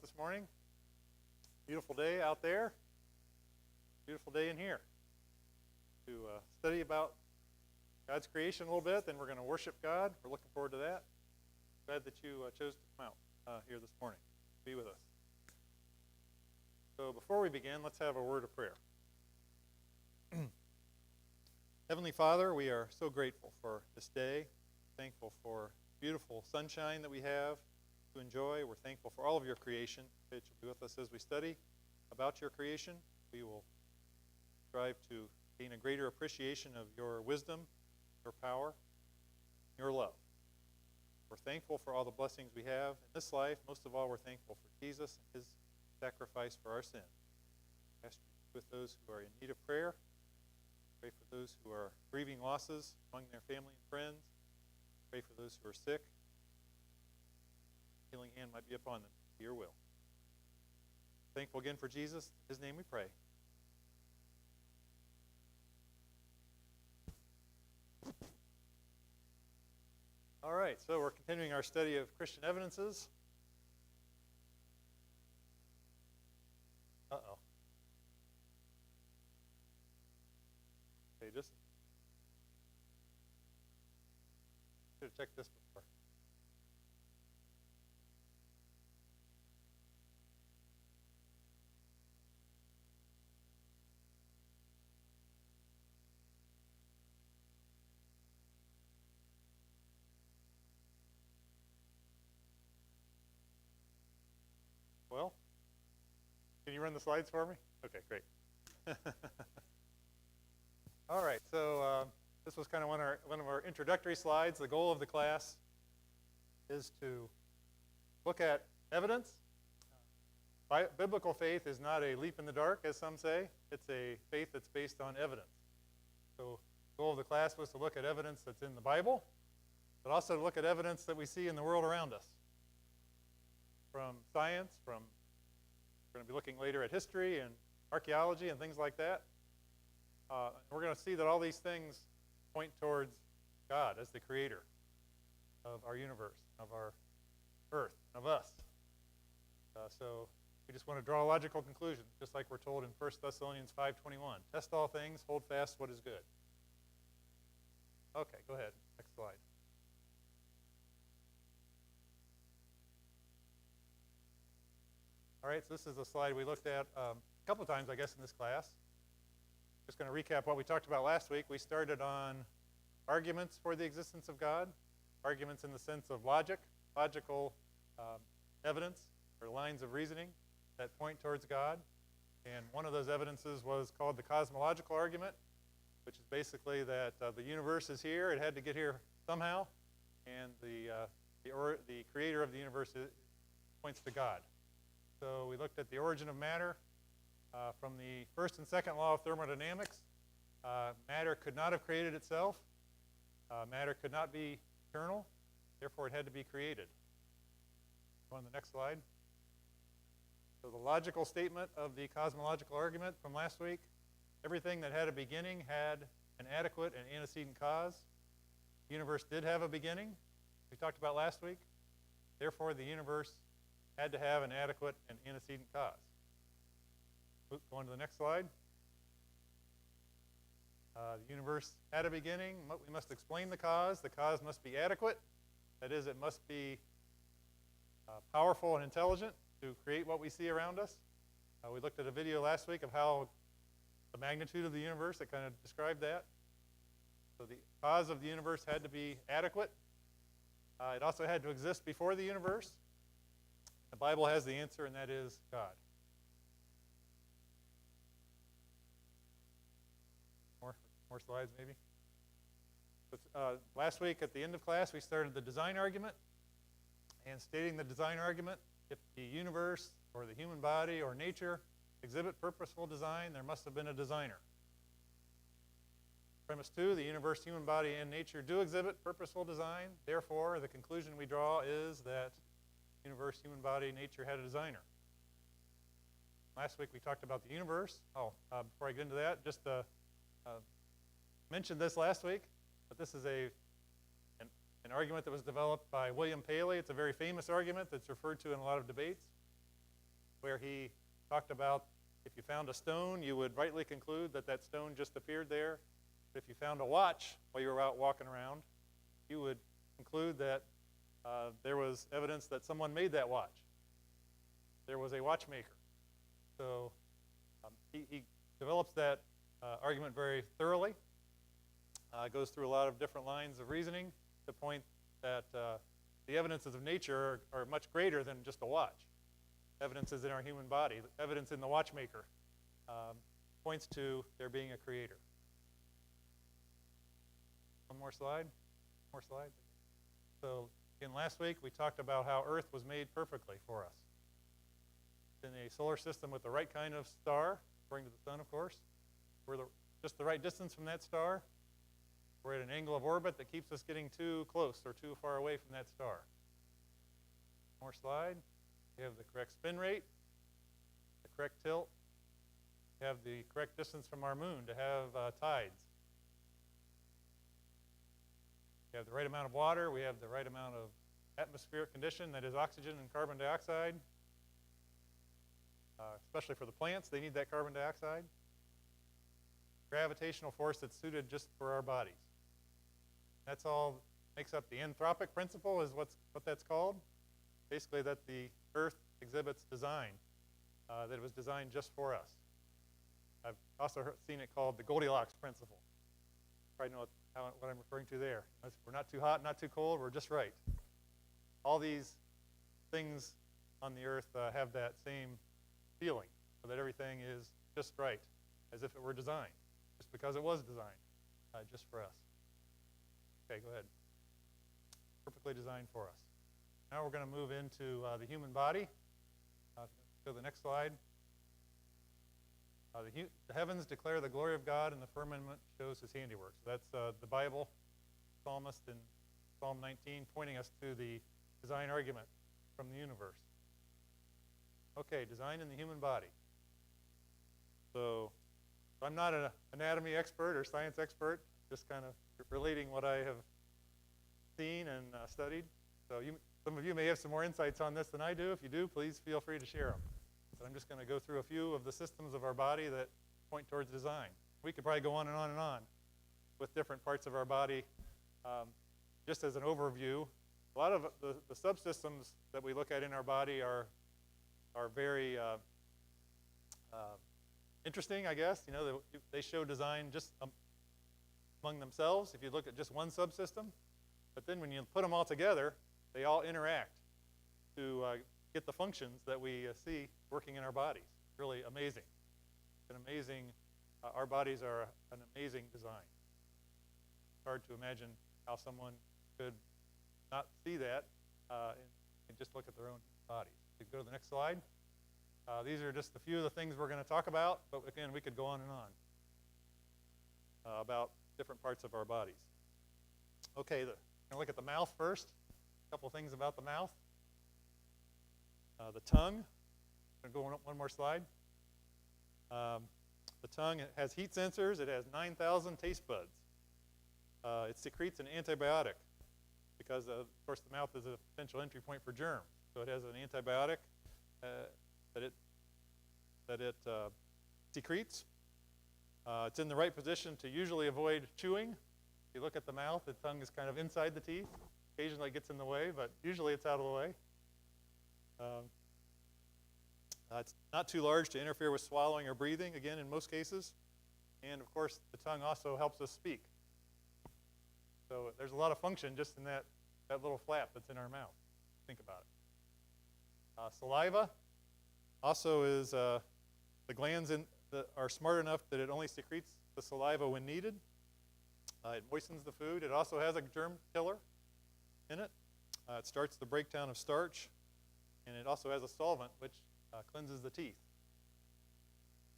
this morning. Beautiful day out there. Beautiful day in here. To study about God's creation a little bit, then we're going to worship God. We're looking forward to that. Glad that you chose to come out here this morning. Be with us. So before we begin, let's have a word of prayer. Heavenly Father, we are so grateful for this day. Thankful for beautiful sunshine that we have to enjoy. We're thankful for all of your creation. That you'll be with us as we study about your creation. We will strive to gain a greater appreciation of your wisdom, your power, your love. We're thankful for all the blessings we have in this life. Most of all, we're thankful for Jesus and his sacrifice for our sin. I ask you to be with those who are in need of prayer. Pray for those who are grieving losses among their family and friends. Pray for those who are sick. Healing hand might be upon them. To your will. Thankful again for Jesus. In his name we pray. All right, so we're continuing our study of Christian evidences. Uh-oh. Okay, just should have checked this before. Well, can you run the slides for me? Okay, great. All right, so this was kind of one of our introductory slides. The goal of the class is to look at evidence. Biblical faith is not a leap in the dark, as some say. It's a faith that's based on evidence. So the goal of the class was to look at evidence that's in the Bible, but also to look at evidence that we see in the world around us. From science, we're going to be looking later at history and archaeology and things like that. We're going to see that all these things point towards God as the creator of our universe, of our earth, of us. So we just want to draw a logical conclusion, just like we're told in 1 Thessalonians 5:21. Test all things, hold fast what is good. Okay, go ahead. Next slide. All right, so this is a slide we looked at a couple of times, I guess, in this class. Just going to recap what we talked about last week. We started on arguments for the existence of God, arguments in the sense of logical evidence or lines of reasoning that point towards God. And one of those evidences was called the cosmological argument, which is basically that the universe is here. It had to get here somehow, and the creator of the universe points to God. So we looked at the origin of matter from the first and second law of thermodynamics. Matter could not have created itself. Matter could not be eternal. Therefore, it had to be created. Go on the next slide. So the logical statement of the cosmological argument from last week, everything that had a beginning had an adequate and antecedent cause. The universe did have a beginning, we talked about last week. Therefore, the universe had to have an adequate and antecedent cause. Go on to the next slide. The universe had a beginning. We must explain the cause. The cause must be adequate. That is, it must be powerful and intelligent to create what we see around us. We looked at a video last week of how the magnitude of the universe, it kind of described that. So the cause of the universe had to be adequate. It also had to exist before the universe. The Bible has the answer, and that is God. More slides, maybe? Last week at the end of class, we started the design argument. And stating the design argument, if the universe or the human body or nature exhibit purposeful design, there must have been a designer. Premise 2, the universe, human body, and nature do exhibit purposeful design. Therefore, the conclusion we draw is that universe, human body, nature had a designer. Last week we talked about the universe. Before I get into that, just mentioned this last week, but this is an argument that was developed by William Paley. It's a very famous argument that's referred to in a lot of debates. where he talked about if you found a stone, you would rightly conclude that that stone just appeared there. But if you found a watch while you were out walking around, you would conclude that there was evidence that someone made that watch. There was a watchmaker. So he develops that argument very thoroughly. Goes through a lot of different lines of reasoning to point that the evidences of nature are much greater than just a watch. Evidences in our human body, evidence in the watchmaker, points to there being a creator. One more slide. More slide. So again, last week we talked about how Earth was made perfectly for us. In a solar system with the right kind of star, according to the sun, of course. We're just the right distance from that star. We're at an angle of orbit that keeps us getting too close or too far away from that star. More slide. We have the correct spin rate, the correct tilt. We have the correct distance from our moon to have tides. We have the right amount of water. We have the right amount of atmospheric condition, that is oxygen and carbon dioxide. Especially for the plants, they need that carbon dioxide. Gravitational force that's suited just for our bodies. That's all makes up the anthropic principle, is what that's called. Basically that the Earth exhibits design, that it was designed just for us. I've also seen it called the Goldilocks principle. Probably know what I'm referring to there. We're not too hot, not too cold, we're just right. All these things on the Earth have that same feeling, so that everything is just right, as if it were designed, just because it was designed, just for us. Okay, go ahead. Perfectly designed for us. Now we're going to move into the human body. Go to the next slide. The heavens declare the glory of God, and the firmament shows his handiwork. So that's the Bible, psalmist in Psalm 19, pointing us to the design argument from the universe. Okay, design in the human body. So I'm not an anatomy expert or science expert, just kind of relating what I have seen and studied. So some of you may have some more insights on this than I do. If you do, please feel free to share them. But I'm just going to go through a few of the systems of our body that point towards design. We could probably go on and on and on with different parts of our body. Just as an overview, a lot of the subsystems that we look at in our body are very interesting, I guess. You know, they show design just among themselves if you look at just one subsystem. But then when you put them all together, they all interact to get the functions that we see working in our bodies. Really amazing. An amazing, our bodies are an amazing design. It's hard to imagine how someone could not see that and just look at their own bodies. You go to the next slide. These are just a few of the things we're going to talk about, but again, we could go on and on about different parts of our bodies. Okay, we're going to look at the mouth first. A couple things about the mouth. The tongue. I'm going to go on one more slide. The tongue has heat sensors. It has 9,000 taste buds. It secretes an antibiotic because, of course, the mouth is a potential entry point for germs. So it has an antibiotic that it secretes. It's in the right position to usually avoid chewing. If you look at the mouth, the tongue is kind of inside the teeth. Occasionally it gets in the way, but usually it's out of the way. It's not too large to interfere with swallowing or breathing, again, in most cases. And, of course, the tongue also helps us speak. So there's a lot of function just in that little flap that's in our mouth. Think about it. Saliva also is the glands that are smart enough that it only secretes the saliva when needed. It moistens the food. It also has a germ killer in it. It starts the breakdown of starch. And it also has a solvent which cleanses the teeth.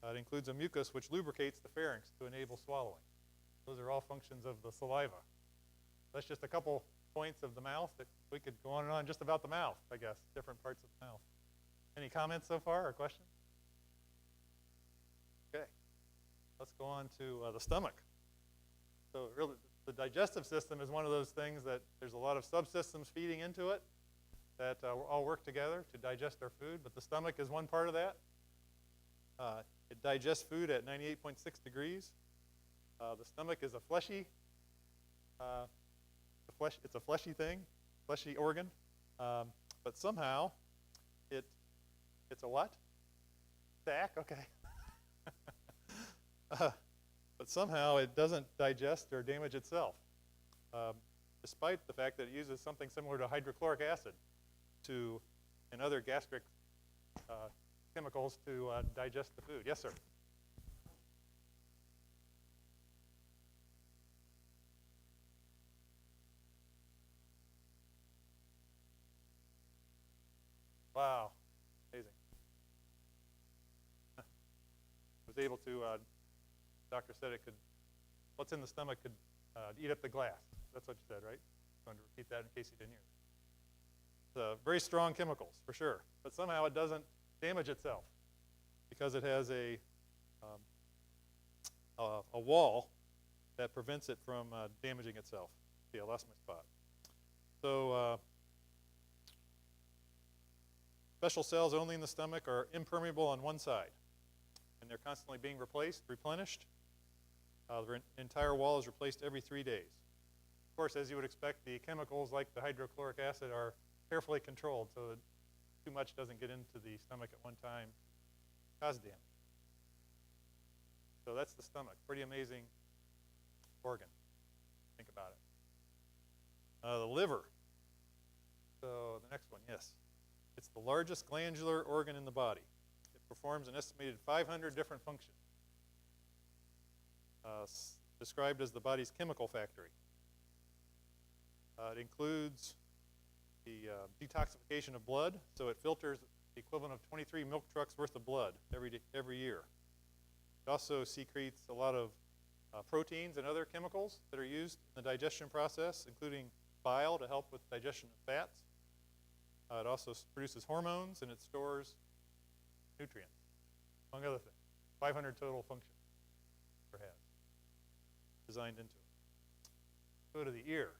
It includes a mucus which lubricates the pharynx to enable swallowing. Those are all functions of the saliva. That's just a couple points of the mouth. That we could go on and on just about the mouth, I guess, different parts of the mouth. Any comments so far or questions? Okay. Let's go on to the stomach. So really, the digestive system is one of those things that there's a lot of subsystems feeding into it. that all work together to digest our food, but the stomach is one part of that. It digests food at 98.6 degrees. The stomach is a fleshy, it's a fleshy thing, fleshy organ, but somehow it's a what? Sac, okay. But somehow it doesn't digest or damage itself, despite the fact that it uses something similar to hydrochloric acid and other gastric chemicals to digest the food. Yes, sir? Wow, amazing. Was able to, doctor said it could, what's in the stomach could eat up the glass. That's what you said, right? I'm going to repeat that in case you didn't hear. Very strong chemicals, for sure. But somehow it doesn't damage itself because it has a wall that prevents it from damaging itself. See, I lost my spot. So special cells only in the stomach are impermeable on one side, and they're constantly being replenished. The entire wall is replaced every 3 days. Of course, as you would expect, the chemicals like the hydrochloric acid are carefully controlled so that too much doesn't get into the stomach at one time, cause damage. So that's the stomach. Pretty amazing organ. Think about it. The liver. So the next one, yes. It's the largest glandular organ in the body. It performs an estimated 500 different functions, described as the body's chemical factory. It includes the detoxification of blood, so it filters the equivalent of 23 milk trucks worth of blood every year. It also secretes a lot of proteins and other chemicals that are used in the digestion process, including bile to help with digestion of fats. It also produces hormones, and it stores nutrients, among other things. 500 total functions it has designed into it. Go to the ear.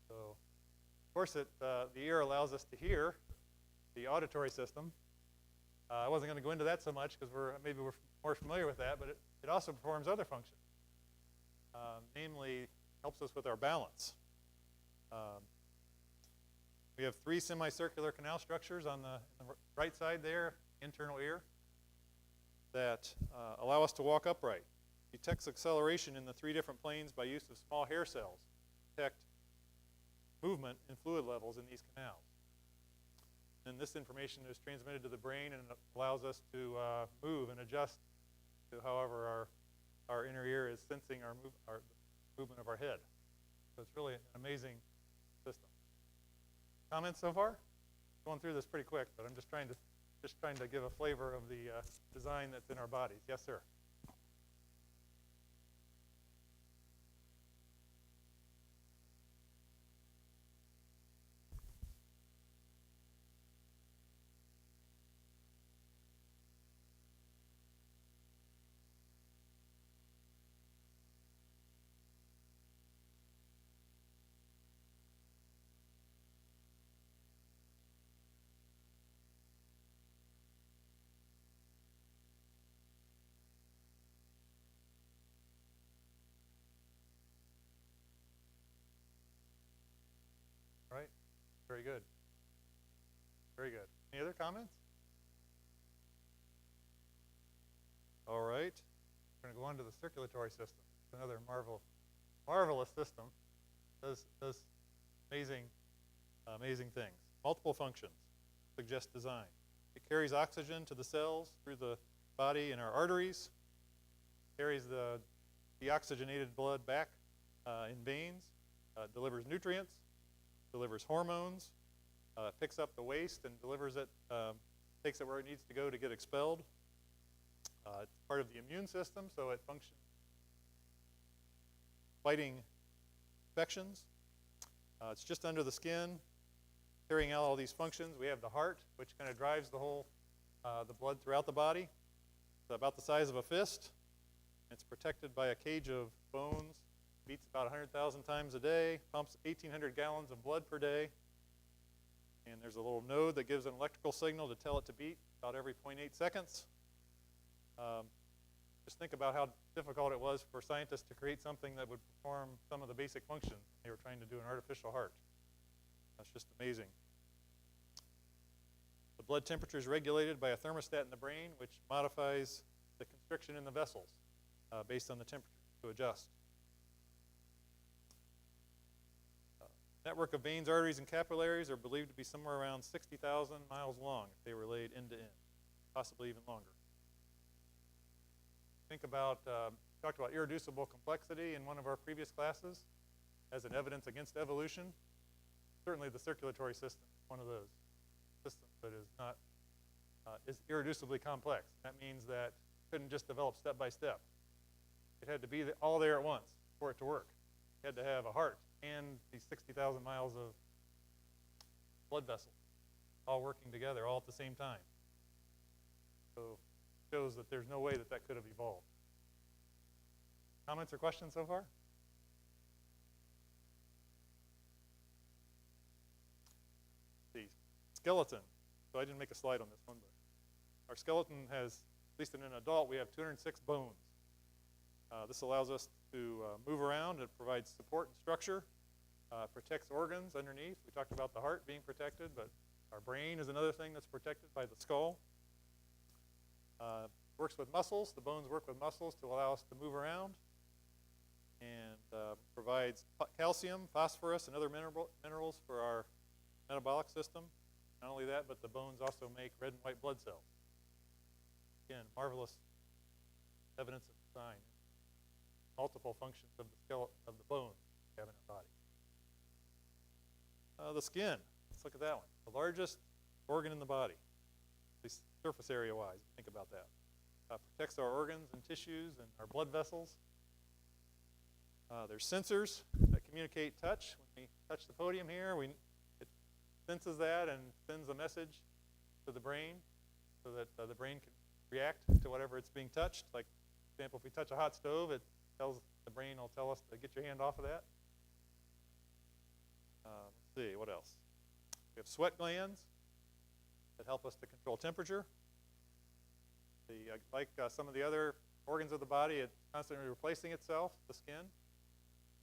So, of course, the ear allows us to hear, the auditory system. I wasn't going to go into that so much because we're more familiar with that, but it also performs other functions. Namely, helps us with our balance. We have 3 semicircular canal structures on the right side there, internal ear, that allow us to walk upright. It detects acceleration in the 3 different planes by use of small hair cells to detect movement in fluid levels in these canals. And this information is transmitted to the brain and it allows us to move and adjust to however our inner ear is sensing our movement of our head. So it's really an amazing system. Comments so far? Going through this pretty quick, but I'm just trying to give a flavor of the design that's in our bodies. Yes, sir. All right. Very good. Very good. Any other comments? All right. We're going to go on to the circulatory system. It's another marvelous system. Does amazing things. Multiple functions suggest design. It carries oxygen to the cells through the body and our arteries. Carries the deoxygenated blood back in veins. Delivers nutrients. Delivers hormones. Picks up the waste and delivers it. Takes it where it needs to go to get expelled. It's part of the immune system, so it functions fighting infections. It's just under the skin, carrying out all these functions. We have the heart, which kind of drives the whole the blood throughout the body. It's about the size of a fist. It's protected by a cage of bones. Beats about 100,000 times a day. Pumps 1,800 gallons of blood per day. And there's a little node that gives an electrical signal to tell it to beat about every 0.8 seconds. Just think about how difficult it was for scientists to create something that would perform some of the basic functions. They were trying to do an artificial heart. That's just amazing. The blood temperature is regulated by a thermostat in the brain, which modifies the constriction in the vessels based on the temperature to adjust. Network of veins, arteries, and capillaries are believed to be somewhere around 60,000 miles long if they were laid end to end, possibly even longer. Think about, talked about irreducible complexity in one of our previous classes as an evidence against evolution. Certainly the circulatory system is one of those systems that is not, is irreducibly complex. That means that it couldn't just develop step by step. It had to be all there at once for it to work. It had to have a heart and these 60,000 miles of blood vessels all working together all at the same time. So it shows that there's no way that that could have evolved. Comments or questions so far? The skeleton. So I didn't make a slide on this one, but our skeleton has, at least in an adult, we have 206 bones. This allows us to move around. It provides support and structure, protects organs underneath. We talked about the heart being protected, but our brain is another thing that's protected by the skull. Works with muscles. The bones work with muscles to allow us to move around, and provides calcium, phosphorus, and other minerals for our metabolic system. Not only that, but the bones also make red and white blood cells. Again, marvelous evidence of design. Multiple functions of the skeleton of the bones we have in our body. The skin. Let's look at that one. The largest organ in the body, at least surface area-wise. Think about that. Protects our organs and tissues and our blood vessels. There's sensors that communicate touch. When we touch the podium here, it senses that and sends a message to the brain so that the brain can react to whatever it's being touched. Like, for example, if we touch a hot stove, it tells the brain will tell us to get your hand off of that. Let's see, what else? We have sweat glands that help us to control temperature. Like some of the other organs of the body, it's constantly replacing itself, the skin.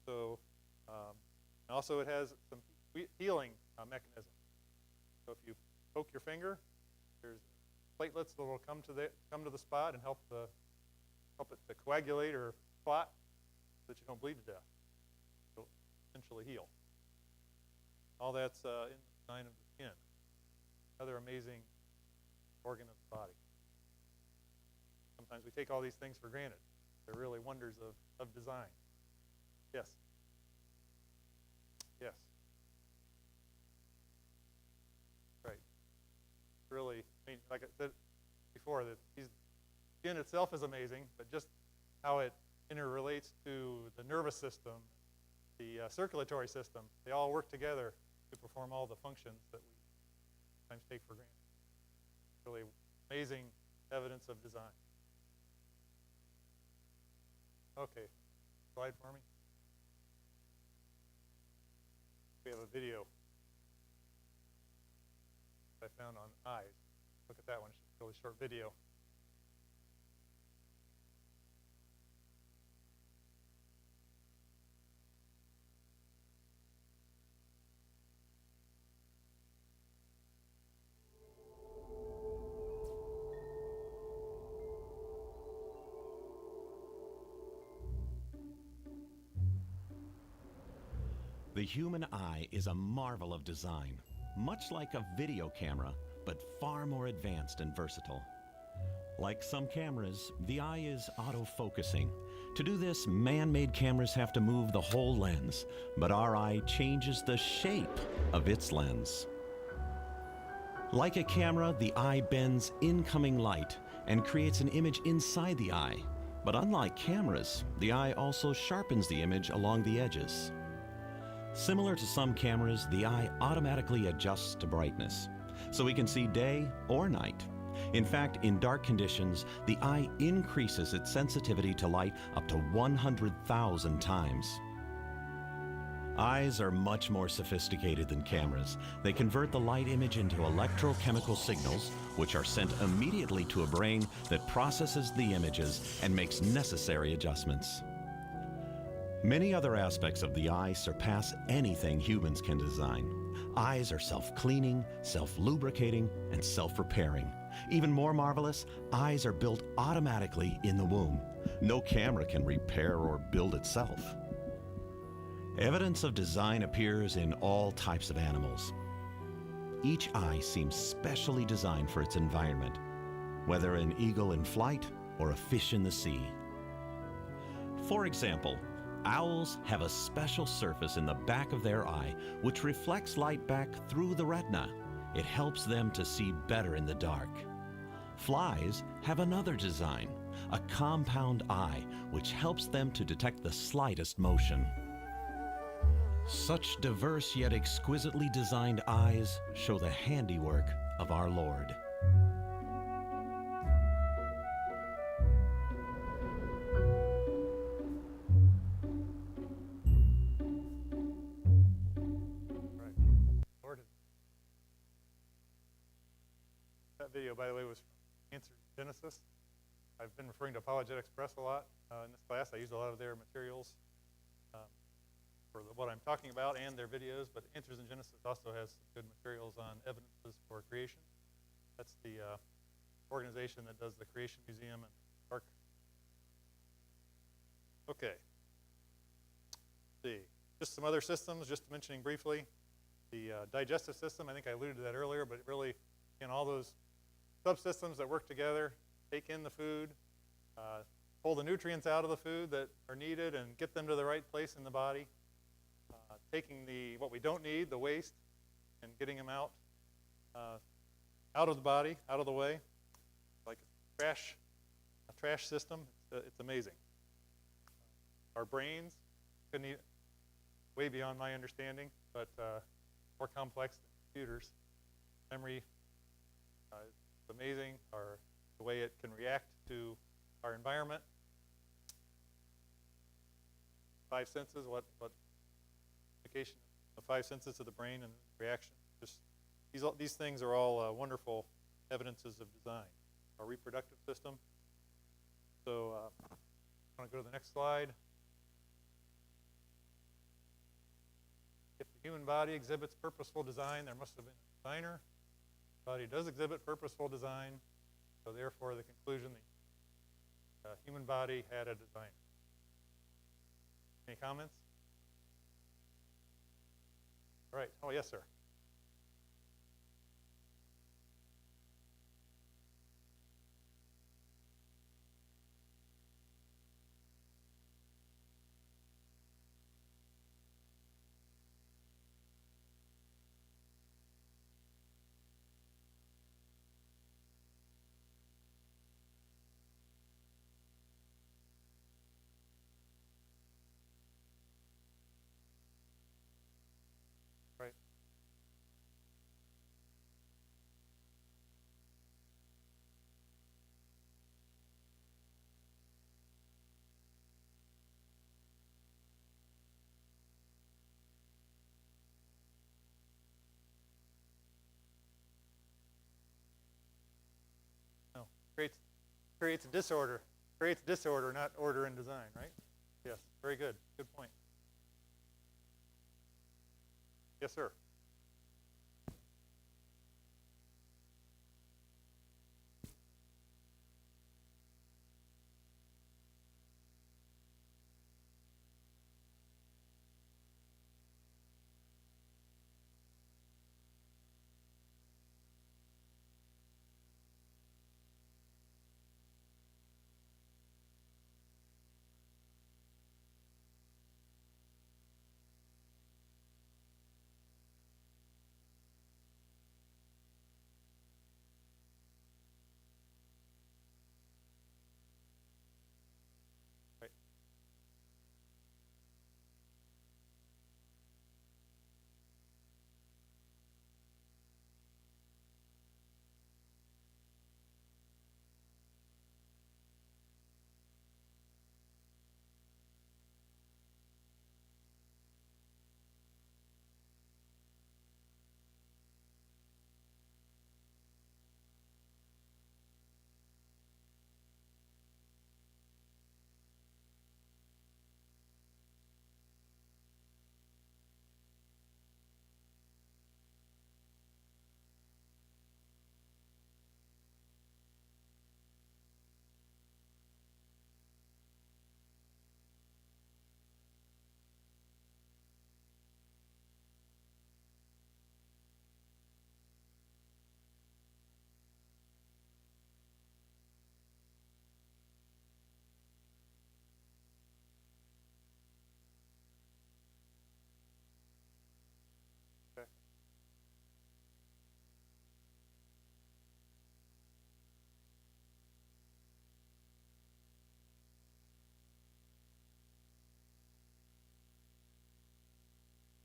So, also it has some healing mechanism. So if you poke your finger, there's platelets that will come to the spot and help it to coagulate or clot so that you don't bleed to death. It'll eventually heal. All that's in the design of the skin. Another amazing organ of the body. Sometimes we take all these things for granted. They're really wonders of design. Yes? Yes. Right. Really, I mean, like I said before, that the skin itself is amazing, but just how it interrelates to the nervous system, the circulatory system, they all work together to perform all the functions that we sometimes take for granted. Really amazing evidence of design. Okay, slide for me. We have a video I found on eyes. Look at that one, it's a really short video. The human eye is a marvel of design, much like a video camera, but far more advanced and versatile. Like some cameras, the eye is autofocusing. To do this, man-made cameras have to move the whole lens, but our eye changes the shape of its lens. Like a camera, the eye bends incoming light and creates an image inside the eye. But unlike cameras, the eye also sharpens the image along the edges. Similar to some cameras, the eye automatically adjusts to brightness, so we can see day or night. In fact, in dark conditions, the eye increases its sensitivity to light up to 100,000 times. Eyes are much more sophisticated than cameras. They convert the light image into electrochemical signals, which are sent immediately to a brain that processes the images and makes necessary adjustments. Many other aspects of the eye surpass anything humans can design. Eyes are self-cleaning, self-lubricating, and self-repairing. Even more marvelous, eyes are built automatically in the womb. No camera can repair or build itself. Evidence of design appears in all types of animals. Each eye seems specially designed for its environment, whether an eagle in flight or a fish in the sea. For example, owls have a special surface in the back of their eye which reflects light back through the retina. It helps them to see better in the dark. Flies have another design, a compound eye which helps them to detect the slightest motion. Such diverse yet exquisitely designed eyes show the handiwork of our Lord. Right. Lord. That video, by the way, was from Answers in Genesis. I've been referring to Apologetics Press a lot in this class. I use a lot of their materials for what I'm talking about and their videos, but Answers in Genesis also has some good materials on evidences for creation. That's the organization that does the Creation Museum and Park. Okay. Let's see. Just some other systems, just mentioning briefly. The digestive system, I think I alluded to that earlier, but really, again, all those subsystems that work together, take in the food, pull the nutrients out of the food that are needed and get them to the right place in the body. Taking what we don't need, the waste, and getting them out of the body, out of the way, like a trash system. It's amazing. Our brains couldn't eat way beyond my understanding, but more complex than computers. Memory is amazing. The way it can react to our environment. 5 senses, what communication of 5 senses of the brain and reaction. Just these things are all wonderful evidences of design. Our reproductive system. So I want to go to the next slide. If the human body exhibits purposeful design, there must have been a designer. The body does exhibit purposeful design, so therefore the conclusion, the human body had a designer. Any comments? All right. Oh, yes, sir. Right. No. Creates disorder. Creates disorder, not order in design, right? Yes. Very good. Good point. Yes, sir.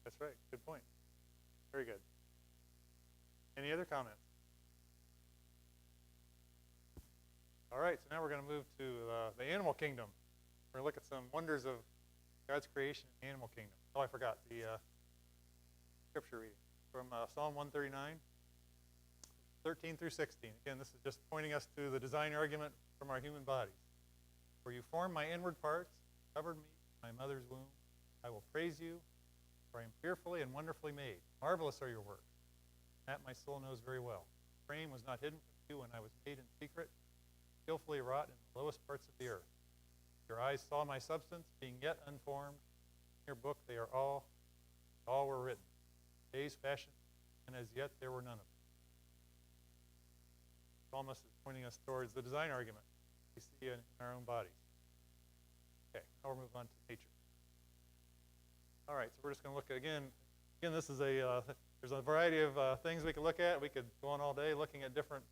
That's right. Good point. Very good. Any other comments? All right, so now we're going to move to the animal kingdom. We're going to look at some wonders of God's creation in the animal kingdom. Oh, I forgot the scripture reading from Psalm 139, 13 through 16. Again, this is just pointing us to the design argument from our human bodies. For you formed my inward parts, covered me in my mother's womb. I will praise you, for I am fearfully and wonderfully made. Marvelous are your works. That my soul knows very well. The frame was not hidden from you when I was made in secret, skillfully wrought in the lowest parts of the earth. Your eyes saw my substance, being yet unformed. In your book they are all were written. Days fashioned, and as yet there were none of them. The psalmist is pointing us towards the design argument we see in our own bodies. Okay, now we'll move on to nature. All right, so we're just going to look at, again, this is there's a variety of things we could look at. We could go on all day looking at different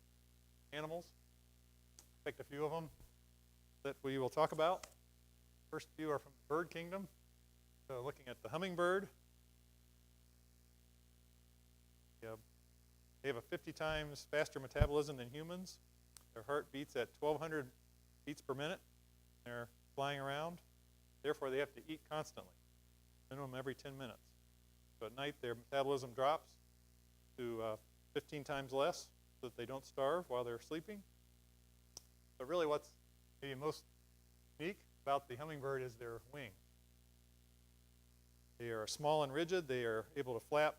animals. Picked a few of them that we will talk about. First few are from the bird kingdom. So looking at the hummingbird. They have a 50 times faster metabolism than humans. Their heart beats at 1,200 beats per minute. They're flying around. Therefore, they have to eat constantly, minimum every 10 minutes. So at night, their metabolism drops to 15 times less so that they don't starve while they're sleeping. But really what's maybe most unique about the hummingbird is their wings. They are small and rigid. They are able to flap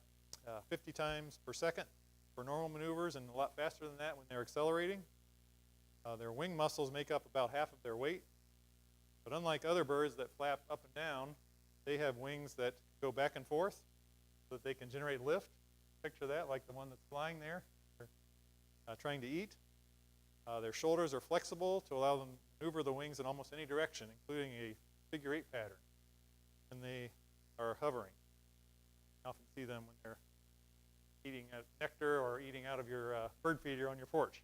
50 times per second for normal maneuvers and a lot faster than that when they're accelerating. Their wing muscles make up about half of their weight. But unlike other birds that flap up and down, they have wings that go back and forth so that they can generate lift. Picture that, like the one that's flying there. They're trying to eat. Their shoulders are flexible to allow them to maneuver the wings in almost any direction, including a figure-8 pattern. And they are hovering. You often see them when they're eating nectar or eating out of your bird feeder on your porch.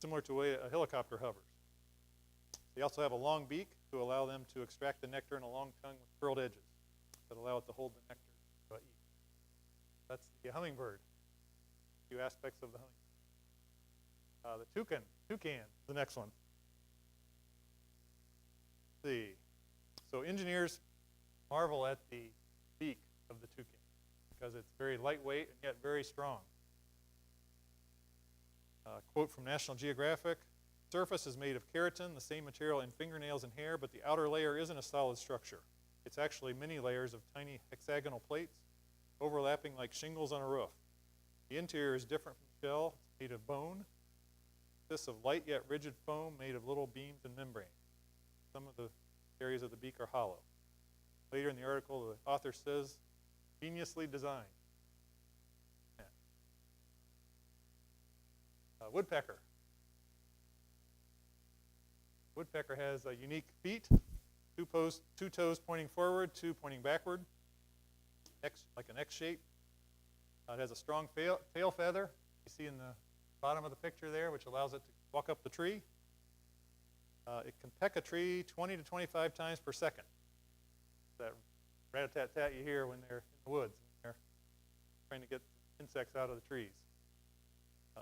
Similar to the way a helicopter hovers. They also have a long beak to allow them to extract the nectar and a long tongue with curled edges that allow it to hold the nectar to eat. That's the hummingbird. A few aspects of the hummingbird. The toucan is the next one. Let's see. So engineers marvel at the beak of the toucan because it's very lightweight and yet very strong. Quote from National Geographic: surface is made of keratin, the same material in fingernails and hair, but the outer layer isn't a solid structure. It's actually many layers of tiny hexagonal plates overlapping like shingles on a roof. The interior is different from the shell. It's made of bone. It consists of light yet rigid foam made of little beams and membranes. Some of the areas of the beak are hollow. Later in the article, the author says, ingeniously designed. Woodpecker. Woodpecker has unique feet, two toes pointing forward, two pointing backward, like an X shape. It has a strong tail feather, you see in the bottom of the picture there, which allows it to walk up the tree. It can peck a tree 20 to 25 times per second. That rat-a-tat-tat you hear when they're in the woods, when they're trying to get insects out of the trees.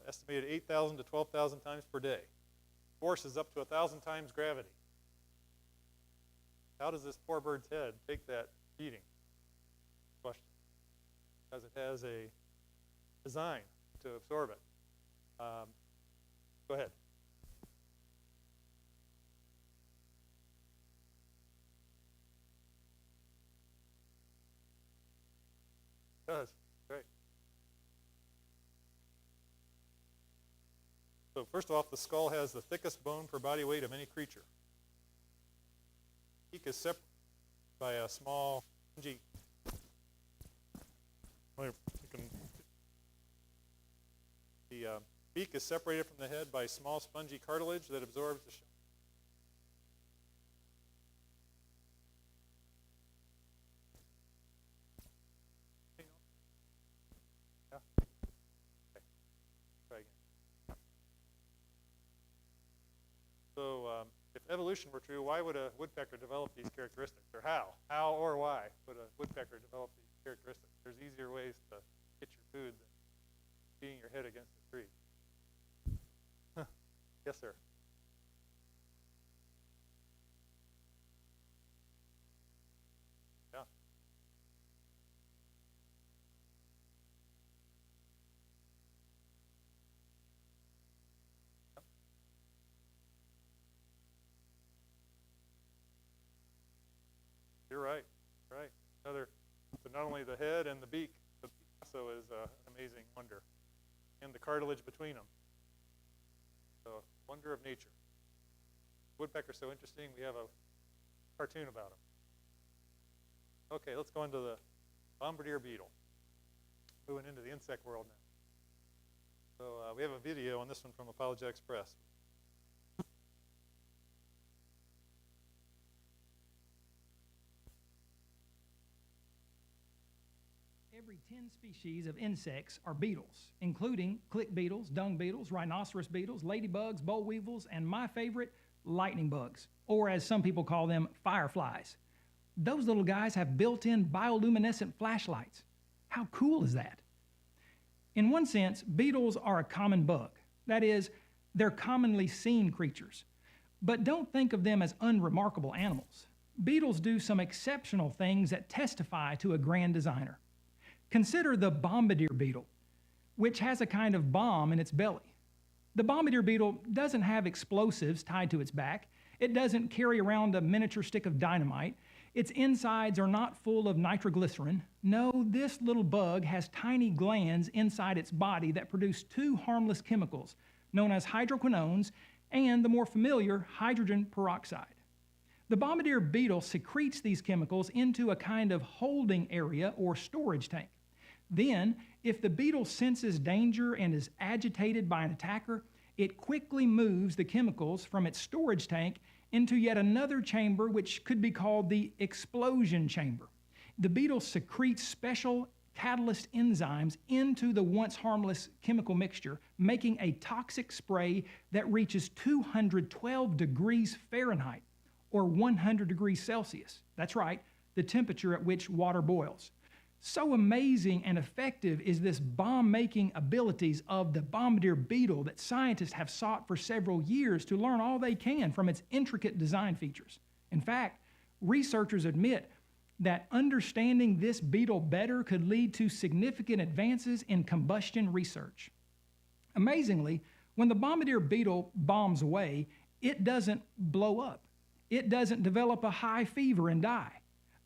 Estimated 8,000 to 12,000 times per day. Force is up to 1,000 times gravity. How does this poor bird's head take that beating? Question. Because it has a design to absorb it. Go ahead. It does. Great. So first off, the skull has the thickest bone per body weight of any creature. The beak is separated by a small spongy. The beak is separated from the head by small spongy cartilage that absorbs the shell. Yeah. Okay. Try again. So if evolution were true, why would a woodpecker develop these characteristics? Or how? How or why would a woodpecker develop these characteristics? There's easier ways to get your food than beating your head against a tree. Yes, sir. Yeah. Yep. You're right. Right. Another. So not only the head and the beak, but also is an amazing wonder, and the cartilage between them. So, wonder of nature. Woodpecker's so interesting, we have a cartoon about them. Okay, let's go into the bombardier beetle. Moving into the insect world now. So we have a video on this one from Apologetics Press. Every 10 species of insects are beetles, including click beetles, dung beetles, rhinoceros beetles, ladybugs, boll weevils, and my favorite, lightning bugs, or as some people call them, fireflies. Those little guys have built-in bioluminescent flashlights. How cool is that? In one sense, beetles are a common bug. That is, they're commonly seen creatures. But don't think of them as unremarkable animals. Beetles do some exceptional things that testify to a grand designer. Consider the bombardier beetle, which has a kind of bomb in its belly. The bombardier beetle doesn't have explosives tied to its back. It doesn't carry around a miniature stick of dynamite. Its insides are not full of nitroglycerin. No, this little bug has tiny glands inside its body that produce two harmless chemicals known as hydroquinones and the more familiar hydrogen peroxide. The bombardier beetle secretes these chemicals into a kind of holding area or storage tank. Then, if the beetle senses danger and is agitated by an attacker, it quickly moves the chemicals from its storage tank into yet another chamber, which could be called the explosion chamber. The beetle secretes special catalyst enzymes into the once harmless chemical mixture, making a toxic spray that reaches 212 degrees Fahrenheit, or 100 degrees Celsius. That's right, the temperature at which water boils. So amazing and effective is this bomb-making abilities of the bombardier beetle that scientists have sought for several years to learn all they can from its intricate design features. In fact, researchers admit that understanding this beetle better could lead to significant advances in combustion research. Amazingly, when the bombardier beetle bombs away, it doesn't blow up. It doesn't develop a high fever and die.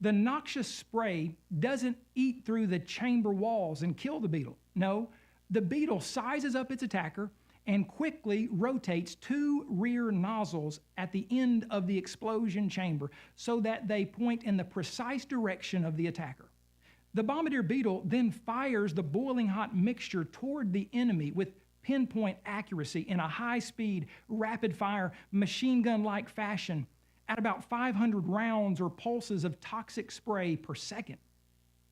The noxious spray doesn't eat through the chamber walls and kill the beetle. No, the beetle sizes up its attacker and quickly rotates two rear nozzles at the end of the explosion chamber so that they point in the precise direction of the attacker. The bombardier beetle then fires the boiling hot mixture toward the enemy with pinpoint accuracy in a high-speed, rapid-fire, machine gun-like fashion at about 500 rounds or pulses of toxic spray per second.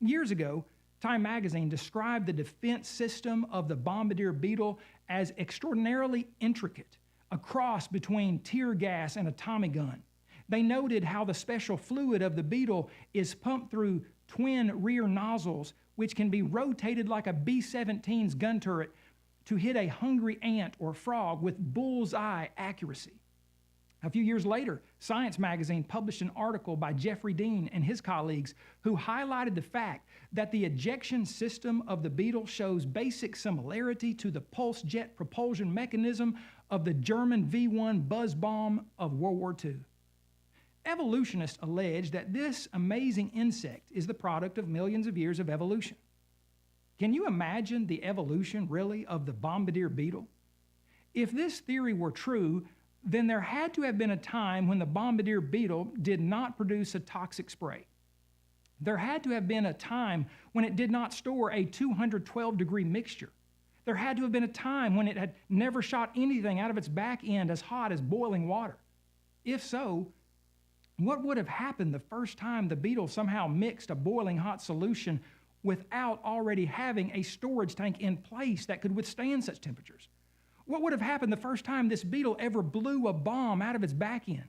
Years ago, Time magazine described the defense system of the bombardier beetle as extraordinarily intricate, a cross between tear gas and a Tommy gun. They noted how the special fluid of the beetle is pumped through twin rear nozzles, which can be rotated like a B-17's gun turret to hit a hungry ant or frog with bullseye accuracy. A few years later, Science magazine published an article by Jeffrey Dean and his colleagues who highlighted the fact that the ejection system of the beetle shows basic similarity to the pulse jet propulsion mechanism of the German V-1 buzz bomb of World War II. Evolutionists allege that this amazing insect is the product of millions of years of evolution. Can you imagine the evolution, really, of the bombardier beetle? If this theory were true, then there had to have been a time when the bombardier beetle did not produce a toxic spray. There had to have been a time when it did not store a 212-degree mixture. There had to have been a time when it had never shot anything out of its back end as hot as boiling water. If so, what would have happened the first time the beetle somehow mixed a boiling hot solution without already having a storage tank in place that could withstand such temperatures? What would have happened the first time this beetle ever blew a bomb out of its back end?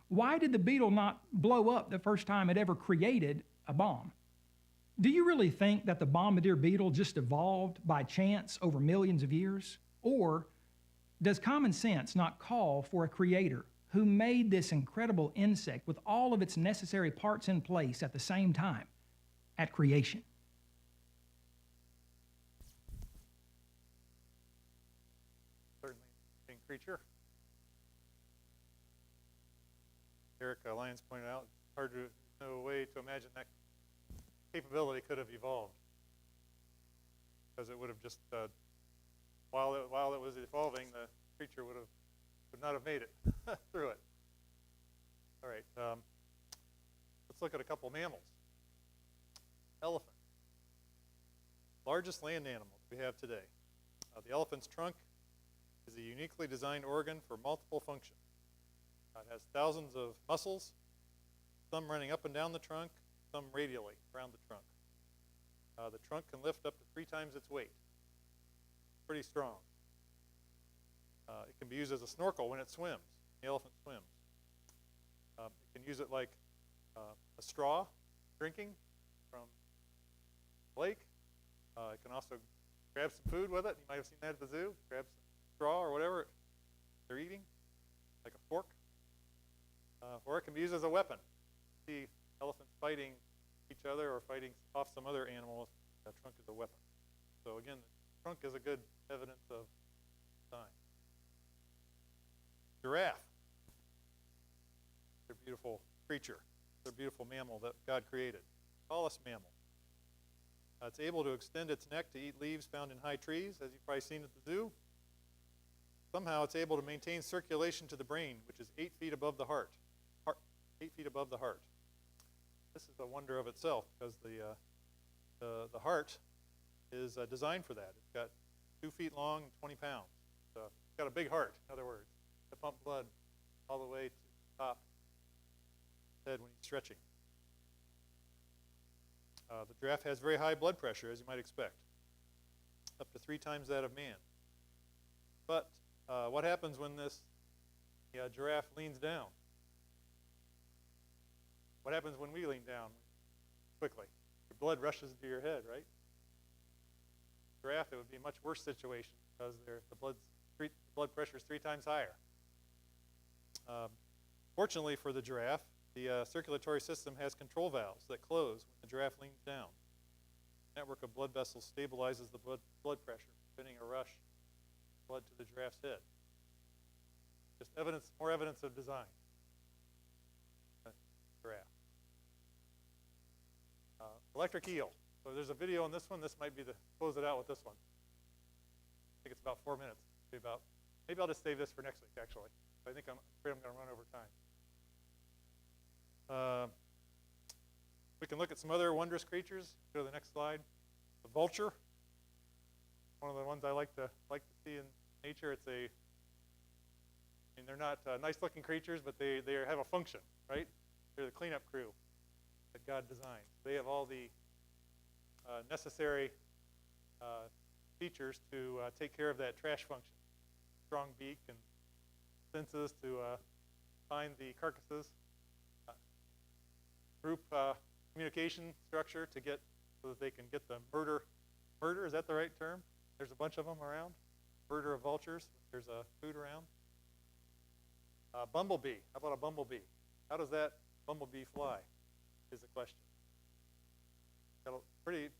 Why did the beetle not blow up the first time it ever created a bomb? Do you really think that the bombardier beetle just evolved by chance over millions of years? Or does common sense not call for a creator who made this incredible insect with all of its necessary parts in place at the same time at creation? Certainly an interesting creature. Eric Lyons pointed out, hard to no way to imagine that capability could have evolved, because it would have just while it was evolving, the creature would not have made it through it. All right, let's look at a couple mammals. Elephant, largest land animal we have today. The elephant's trunk is a uniquely designed organ for multiple functions. It has thousands of muscles, some running up and down the trunk, some radially around the trunk. The trunk can lift up to 3 times its weight. Pretty strong. It can be used as a snorkel when it swims. The elephant swims. It can use it like a straw, drinking from the lake. It can also grab some food with it. You might have seen that at the zoo. Grab some straw or whatever they're eating, like a fork. Or it can be used as a weapon. See elephants fighting each other or fighting off some other animal. The trunk is a weapon. So again, the trunk is a good evidence of design. Giraffe. They're a beautiful creature. They're a beautiful mammal that God created. Tallest mammal. It's able to extend its neck to eat leaves found in high trees, as you've probably seen at the zoo. Somehow it's able to maintain circulation to the brain, which is 8 feet above the heart. 8 feet above the heart. This is a wonder of itself, because the heart is designed for that. It's got 2 feet long and 20 pounds. So it's got a big heart, in other words, to pump blood all the way to the top of the head when he's stretching. The giraffe has very high blood pressure, as you might expect, up to 3 times that of man. But what happens when this giraffe leans down? What happens when we lean down quickly? Your blood rushes into your head, right? Giraffe, it would be a much worse situation, because the blood pressure is 3 times higher. Fortunately for the giraffe, the circulatory system has control valves that close when the giraffe leans down. The network of blood vessels stabilizes the blood pressure, preventing a rush of blood to the giraffe's head. Just more evidence of design. Giraffe. Electric eel. So there's a video on this one. This might be close it out with this one. I think it's about 4 minutes. Maybe I'll just save this for next week, actually. I think I'm afraid I'm going to run over time. We can look at some other wondrous creatures. Go to the next slide. The vulture. One of the ones I like to see in nature. They're not nice-looking creatures, but they have a function, right? They're the cleanup crew that God designed. They have all the necessary features to take care of that trash function. Strong beak and senses to find the carcasses. Group communication structure so that they can get the murder, is that the right term? There's a bunch of them around. Murder of vultures. There's food around. Bumblebee. How about a bumblebee? How does that bumblebee fly? Is the question. Got a pretty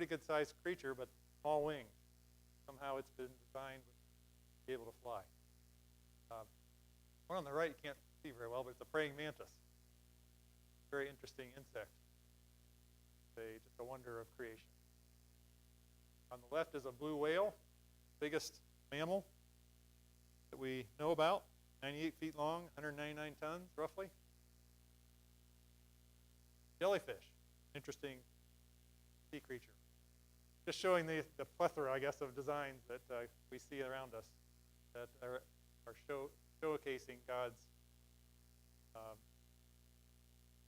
good sized creature, but small wings. Somehow it's been designed to be able to fly. One on the right you can't see very well, but it's a praying mantis. Very interesting insect. Just a wonder of creation. On the left is a blue whale, biggest mammal that we know about. 98 feet long, 199 tons, roughly. Jellyfish, interesting sea creature. Just showing the plethora, I guess, of designs that we see around us that are showcasing God's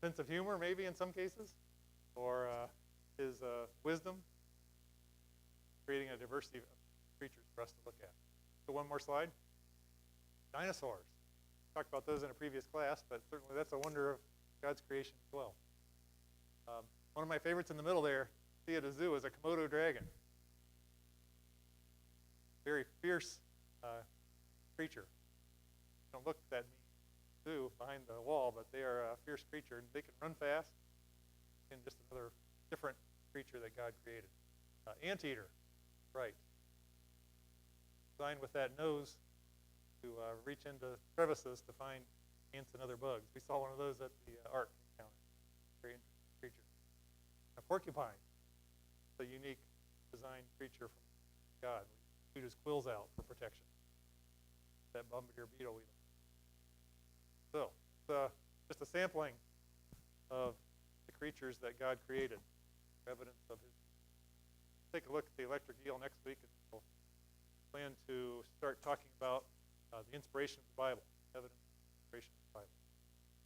sense of humor, maybe in some cases, or his wisdom, creating a diversity of creatures for us to look at. So one more slide. Dinosaurs. talked about those in a previous class, but certainly that's a wonder of God's creation as well. One of my favorites in the middle there, see at a zoo, is a Komodo dragon. Very fierce creature. Don't look that mean zoo behind the wall, but they are a fierce creature, and they can run fast. And just another different creature that God created. Anteater, right. Designed with that nose to reach into crevices to find ants and other bugs. We saw one of those at the Ark encounter. Very interesting creature. A porcupine, a unique designed creature from God. We shoot his quills out for protection. That bombardier beetle we know. So, just a sampling of the creatures that God created, evidence of his. Take a look at the electric eel next week, and we'll plan to start talking about the inspiration of the Bible, evidence of the inspiration of the Bible.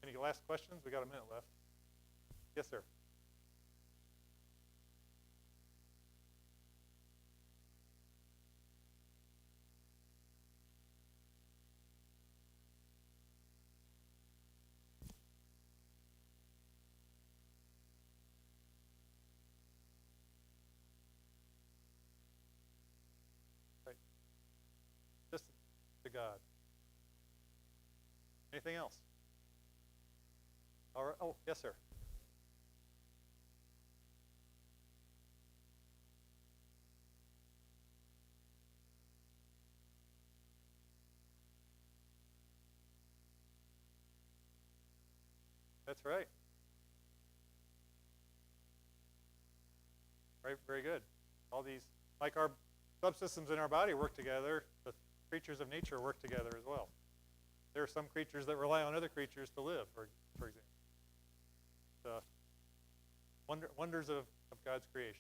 Any last questions? We got a minute left. Yes, sir. Distance to God. Anything else? All right. Oh, yes, sir. That's right. Right, very good. All these, like our subsystems in our body work together, the creatures of nature work together as well. There are some creatures that rely on other creatures to live, for example. Wonders of God's creation.